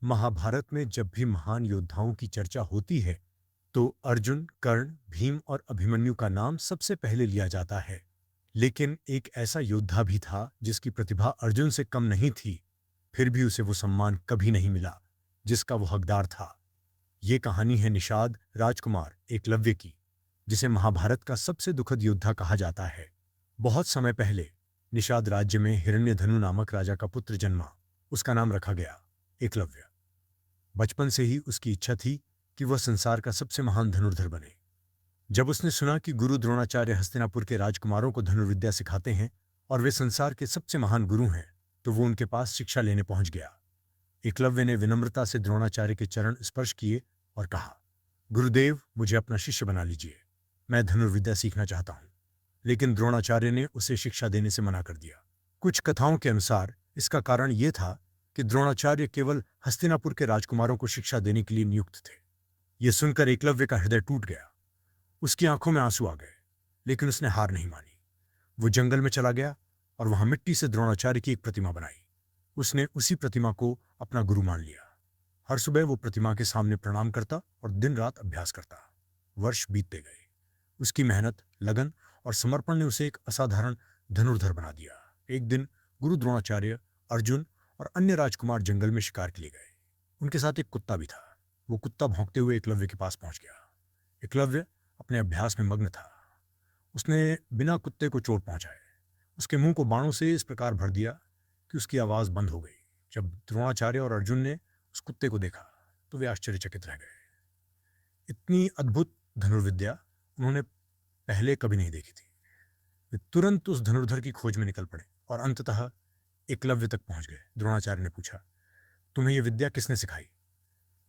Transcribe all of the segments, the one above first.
महाभारत में जब भी महान योद्धाओं की चर्चा होती है तो अर्जुन, कर्ण, भीम और अभिमन्यु का नाम सबसे पहले लिया जाता है। लेकिन एक ऐसा योद्धा भी था जिसकी प्रतिभा अर्जुन से कम नहीं थी, फिर भी उसे वो सम्मान कभी नहीं मिला जिसका वो हकदार था। ये कहानी है निषाद राजकुमार एकलव्य की, जिसे महाभारत का सबसे दुखद योद्धा कहा जाता है। बहुत समय पहले निषाद राज्य में हिरण्यधनु नामक राजा का पुत्र जन्मा। उसका नाम रखा गया एकलव्य। बचपन से ही उसकी इच्छा थी कि वह संसार का सबसे महान धनुर्धर बने। जब उसने सुना कि गुरु द्रोणाचार्य हस्तिनापुर के राजकुमारों को धनुर्विद्या सिखाते हैं और वे संसार के सबसे महान गुरु हैं, तो वो उनके पास शिक्षा लेने पहुंच गया। एकलव्य ने विनम्रता से द्रोणाचार्य के चरण स्पर्श किए और कहा, गुरुदेव, मुझे अपना शिष्य बना लीजिए। मैं धनुर्विद्या सीखना चाहता हूं। लेकिन द्रोणाचार्य ने उसे शिक्षा देने से मना कर दिया। कुछ कथाओं के अनुसार इसका कारण यह था कि द्रोणाचार्य केवल हस्तिनापुर के राजकुमारों को शिक्षा देने के लिए नियुक्त थे। यह सुनकर एकलव्य का हृदय टूट गया। उसकी आंखों में आंसू आ गए, लेकिन उसने हार नहीं मानी। वो जंगल में चला गया और वहां मिट्टी से द्रोणाचार्य की एक प्रतिमा बनाई। उसने उसी प्रतिमा को अपना गुरु मान लिया। हर सुबह वो प्रतिमा के सामने प्रणाम करता और दिन रात अभ्यास करता। वर्ष बीतते गए। उसकी मेहनत, लगन और समर्पण ने उसे एक असाधारण धनुर्धर बना दिया। एक दिन गुरु द्रोणाचार्य, अर्जुन और अन्य राजकुमार जंगल में शिकार के लिए गए। उनके साथ एक कुत्ता भी था। वो कुत्ता भौंकते हुए एकलव्य के पास पहुंच गया। एकलव्य अपने अभ्यास में मग्न था। उसने बिना कुत्ते को चोट पहुंचाए उसके मुंह को बाणों से इस प्रकार भर दिया कि उसकी आवाज बंद हो गई। जब द्रोणाचार्य और अर्जुन ने उस कुत्ते को देखा तो वे आश्चर्यचकित रह गए। इतनी अद्भुत धनुर्विद्या उन्होंने पहले कभी नहीं देखी थी। वे तुरंत उस धनुर्धर की खोज में निकल पड़े और अंततः एकलव्य तक पहुंच गए। द्रोणाचार्य ने पूछा, तुम्हें यह विद्या किसने सिखाई?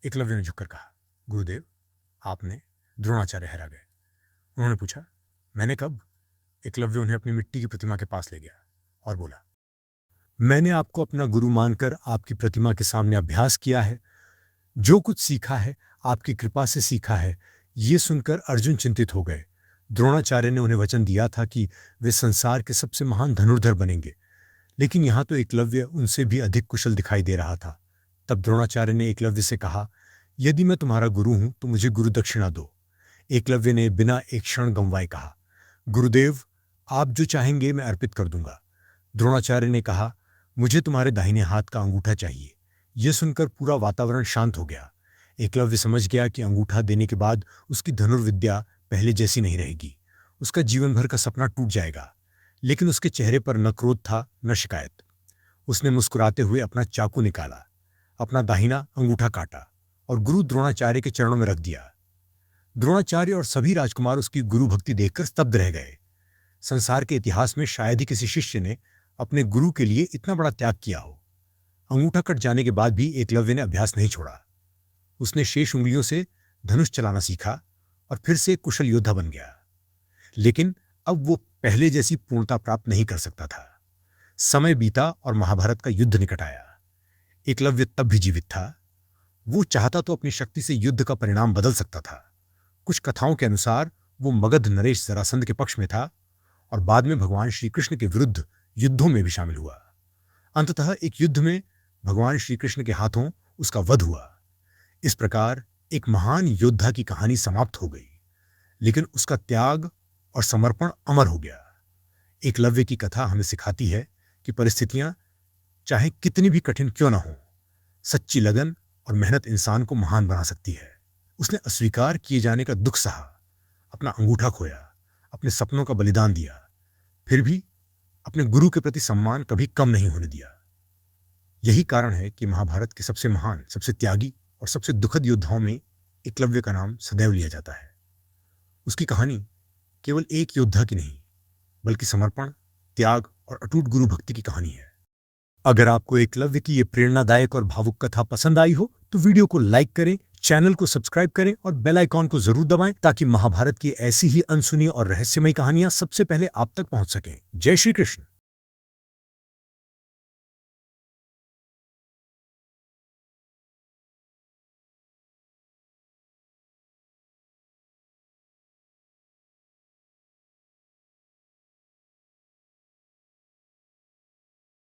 एकलव्य ने झुककर कहा, गुरुदेव, आपने। द्रोणाचार्य हैरा गए। उन्होंने पूछा, मैंने कब? एकलव्य उन्हें अपनी मिट्टी की प्रतिमा के पास ले गया और बोला, मैंने आपको अपना गुरु मानकर आपकी प्रतिमा के सामने अभ्यास किया है। जो कुछ सीखा है आपकी कृपा से सीखा है। ये सुनकर अर्जुन चिंतित हो गए। द्रोणाचार्य ने उन्हें वचन दिया था कि वे संसार के सबसे महान धनुर्धर बनेंगे, लेकिन यहां तो एकलव्य उनसे भी अधिक कुशल दिखाई दे रहा था। तब द्रोणाचार्य ने एकलव्य से कहा, यदि मैं तुम्हारा गुरु हूं तो मुझे गुरु दक्षिणा दो। एकलव्य ने बिना एक क्षण गंवाए कहा, गुरुदेव, आप जो चाहेंगे मैं अर्पित कर दूंगा। द्रोणाचार्य ने कहा, मुझे तुम्हारे दाहिने हाथ का अंगूठा चाहिए। यह सुनकर पूरा वातावरण शांत हो गया। एकलव्य समझ गया कि अंगूठा देने के बाद उसकी धनुर्विद्या पहले जैसी नहीं रहेगी। उसका जीवन भर का सपना टूट जाएगा। लेकिन उसके चेहरे पर न क्रोध था न शिकायत। उसने मुस्कुराते हुए अपना चाकू निकाला, अपना दाहिना अंगूठा काटा और गुरु द्रोणाचार्य के चरणों में रख दिया। द्रोणाचार्य और सभी राजकुमार उसकी गुरु भक्ति देखकर स्तब्ध रह गए। संसार के इतिहास में शायद ही किसी शिष्य ने अपने गुरु के लिए इतना बड़ा त्याग किया हो। अंगूठा कट जाने के बाद भी एकलव्य ने अभ्यास नहीं छोड़ा। उसने शेष उंगलियों से धनुष चलाना सीखा और फिर से एक कुशल योद्धा बन गया। लेकिन अब वो पहले जैसी पूर्णता प्राप्त नहीं कर सकता था। समय बीता और महाभारत का युद्ध निकट आया। एकलव्य तब भी जीवित था। वो चाहता तो अपनी शक्ति से युद्ध का परिणाम बदल सकता था। कुछ कथाओं के अनुसार वो मगध नरेश जरासंध के पक्ष में था और बाद में भगवान श्री कृष्ण के विरुद्ध युद्धों में भी शामिल हुआ। अंततः एक युद्ध में भगवान श्री कृष्ण के हाथों उसका वध हुआ। इस प्रकार एक महान योद्धा की कहानी समाप्त हो गई, लेकिन उसका त्याग और समर्पण अमर हो गया। एकलव्य की कथा हमें सिखाती है कि परिस्थितियां चाहे कितनी भी कठिन क्यों ना हो, सच्ची लगन और मेहनत इंसान को महान बना सकती है। उसने अस्वीकार किए जाने का दुख सहा, अपना अंगूठा खोया, अपने सपनों का बलिदान दिया, फिर भी अपने गुरु के प्रति सम्मान कभी कम नहीं होने दिया। यही कारण है कि महाभारत के सबसे महान, सबसे त्यागी और सबसे दुखद योद्धाओं में एकलव्य का नाम सदैव लिया जाता है। उसकी कहानी केवल एक योद्धा की नहीं, बल्कि समर्पण, त्याग और अटूट गुरु भक्ति की कहानी है। अगर आपको एकलव्य की ये प्रेरणादायक और भावुक कथा पसंद आई हो तो वीडियो को लाइक करें, चैनल को सब्सक्राइब करें और बेल आइकॉन को जरूर दबाएं ताकि महाभारत की ऐसी ही अनसुनी और रहस्यमयी कहानियां सबसे पहले आप तक पहुंच सकें। जय श्री कृष्ण।